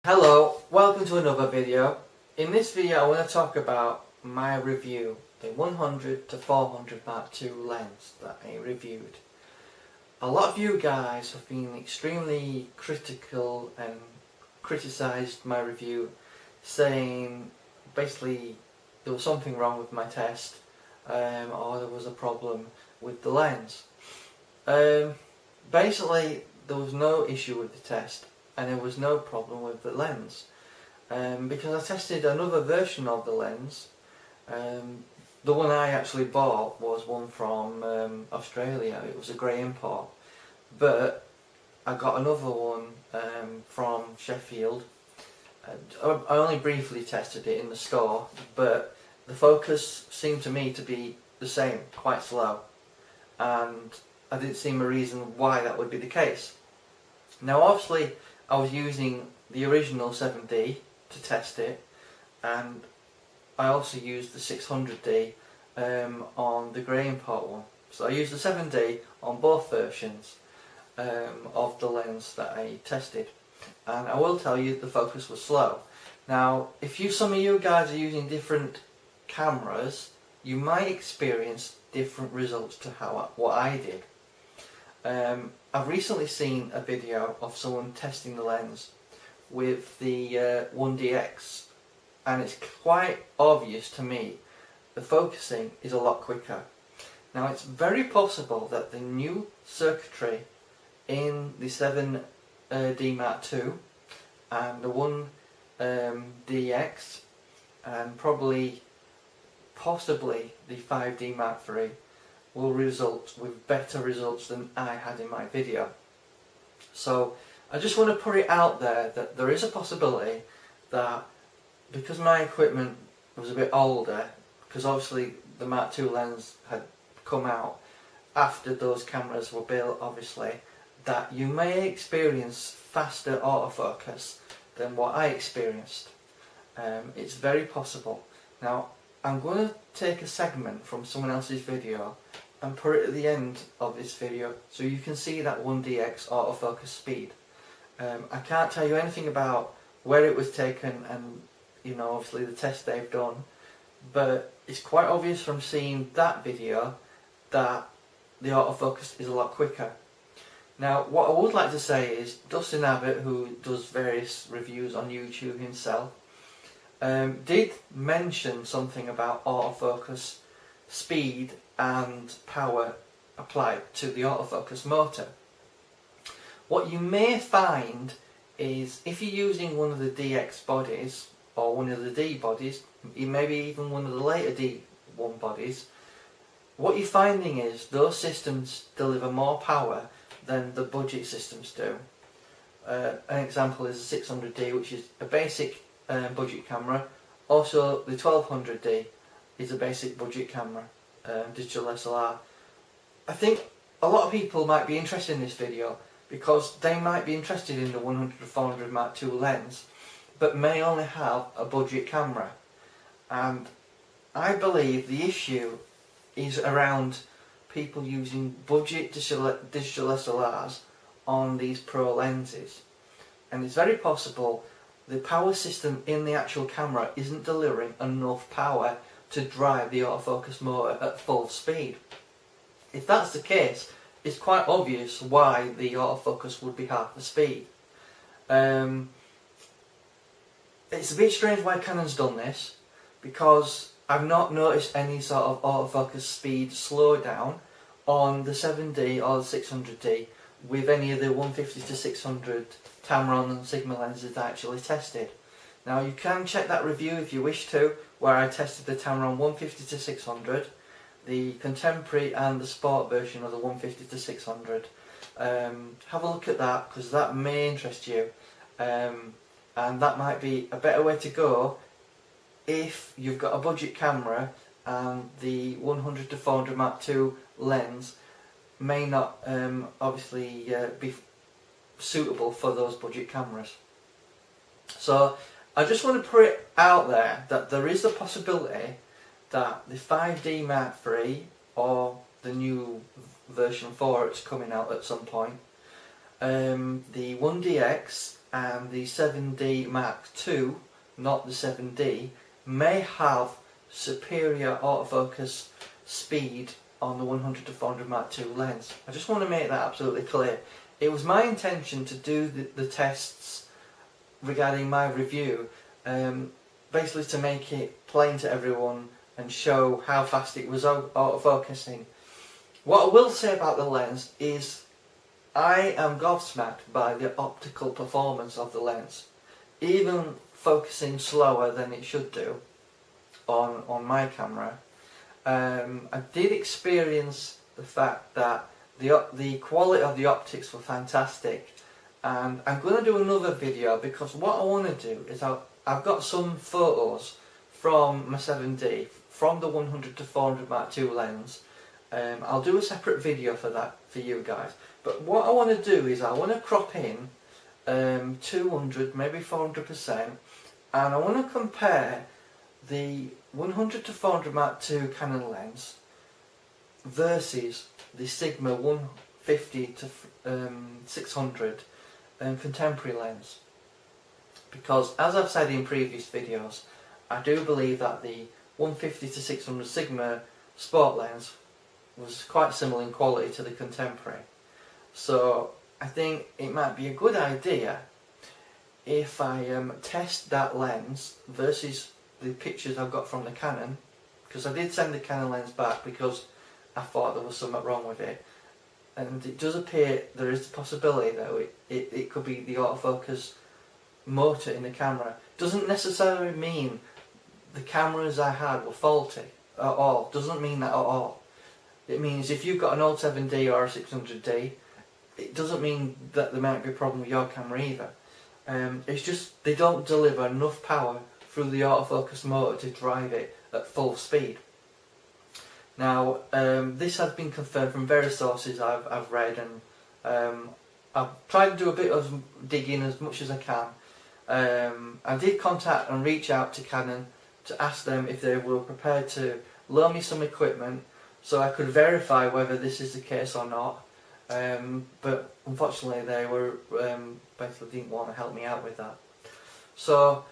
Hello, welcome to another video. In this video I want to talk about my review, the 100-400 Mark II lens that I reviewed. A lot of you guys have been extremely critical and criticised my review, saying basically there was something wrong with my test or there was a problem with the lens. Basically there was no issue with the test and there was no problem with the lens because I tested another version of the lens. The one I actually bought was one from Australia. It was a grey import, but I got another one from Sheffield. I only briefly tested it in the store, but the focus seemed to me to be the same, quite slow, and I didn't see a reason why that would be the case. Now obviously I was using the original 7D to test it, and I also used the 600D on the grey import one. So I used the 7D on both versions of the lens that I tested, and I will tell you the focus was slow. Now if some of you guys are using different cameras, you might experience different results to what I did. I've recently seen a video of someone testing the lens with the 1DX, and it's quite obvious to me the focusing is a lot quicker. Now it's very possible that the new circuitry in the 7D Mark II and the 1DX and possibly the 5D Mark III will result with better results than I had in my video. So I just want to put it out there that there is a possibility that because my equipment was a bit older, because obviously the Mark II lens had come out after those cameras were built obviously, that you may experience faster autofocus than what I experienced. It's very possible. Now I'm going to take a segment from someone else's video and put it at the end of this video so you can see that 1DX autofocus speed. I can't tell you anything about where it was taken and obviously the test they've done, but it's quite obvious from seeing that video that the autofocus is a lot quicker. Now what I would like to say is Dustin Abbott, who does various reviews on YouTube himself, did mention something about autofocus speed and power applied to the autofocus motor. What you may find is if you're using one of the DX bodies or one of the D bodies, maybe even one of the later D1 bodies, what you're finding is those systems deliver more power than the budget systems do. An example is the 600D, which is a basic budget camera. Also the 1200D is a basic budget camera, digital SLR. I think a lot of people might be interested in this video because they might be interested in the 100-400 Mark II lens but may only have a budget camera, and I believe the issue is around people using budget digital SLRs on these pro lenses, and it's very possible the power system in the actual camera isn't delivering enough power to drive the autofocus motor at full speed. If that's the case, it's quite obvious why the autofocus would be half the speed. It's a bit strange why Canon's done this, because I've not noticed any sort of autofocus speed slowdown on the 7D or the 600D with any of the 150-600 Tamron and Sigma lenses I actually tested. Now you can check that review if you wish to, where I tested the Tamron 150-600, the contemporary and the sport version of the 150-600. Have a look at that because that may interest you, and that might be a better way to go if you've got a budget camera and the 100-400 Mark II lens may not obviously be suitable for those budget cameras. So I just want to put it out there that there is a possibility that the 5D Mark III or the new version 4 it's coming out at some point, the 1DX and the 7D Mark II, not the 7D, may have superior autofocus speed on the 100-400 Mark II lens. I just want to make that absolutely clear. It was my intention to do the tests regarding my review, basically to make it plain to everyone and show how fast it was autofocusing. What I will say about the lens is I am gobsmacked by the optical performance of the lens. Even focusing slower than it should do on my camera, I did experience the fact that the quality of the optics were fantastic, and I'm going to do another video because what I want to do is I've got some photos from my 7D from the 100-400 Mark II lens. I'll do a separate video for that for you guys, but what I want to do is I want to crop in 200, maybe 400%, and I want to compare the 100-400 Mark II Canon lens versus the Sigma 150-600 contemporary lens, because as I've said in previous videos, I do believe that the 150-600 Sigma sport lens was quite similar in quality to the contemporary. So I think it might be a good idea if I test that lens versus the pictures I've got from the Canon, because I did send the Canon lens back because I thought there was something wrong with it, and it does appear there is the possibility that it could be the autofocus motor in the camera. Doesn't necessarily mean the cameras I had were faulty at all. Doesn't mean that at all. It means if you've got an old 7D or a 600D, it doesn't mean that there might be a problem with your camera either. It's just they don't deliver enough power through the autofocus motor to drive it at full speed. Now, this has been confirmed from various sources I've read, and I've tried to do a bit of digging as much as I can. I did contact and reach out to Canon to ask them if they were prepared to loan me some equipment so I could verify whether this is the case or not. But unfortunately they were basically didn't want to help me out with that. So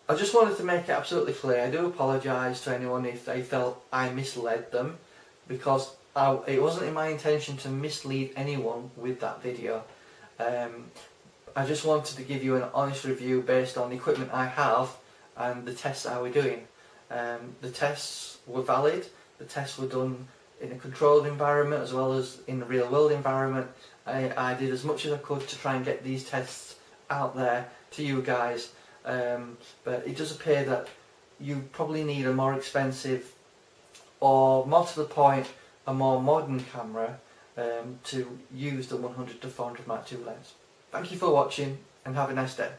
I just wanted to make it absolutely clear. I do apologise to anyone if they felt I misled them, because it wasn't in my intention to mislead anyone with that video. I just wanted to give you an honest review based on the equipment I have and the tests I were doing. The tests were valid. The tests were done in a controlled environment as well as in a real world environment. I did as much as I could to try and get these tests out there to you guys, but it does appear that you probably need a more expensive, or more to the point, a more modern camera to use the 100-400 Mark II lens. Thank you for watching and have a nice day.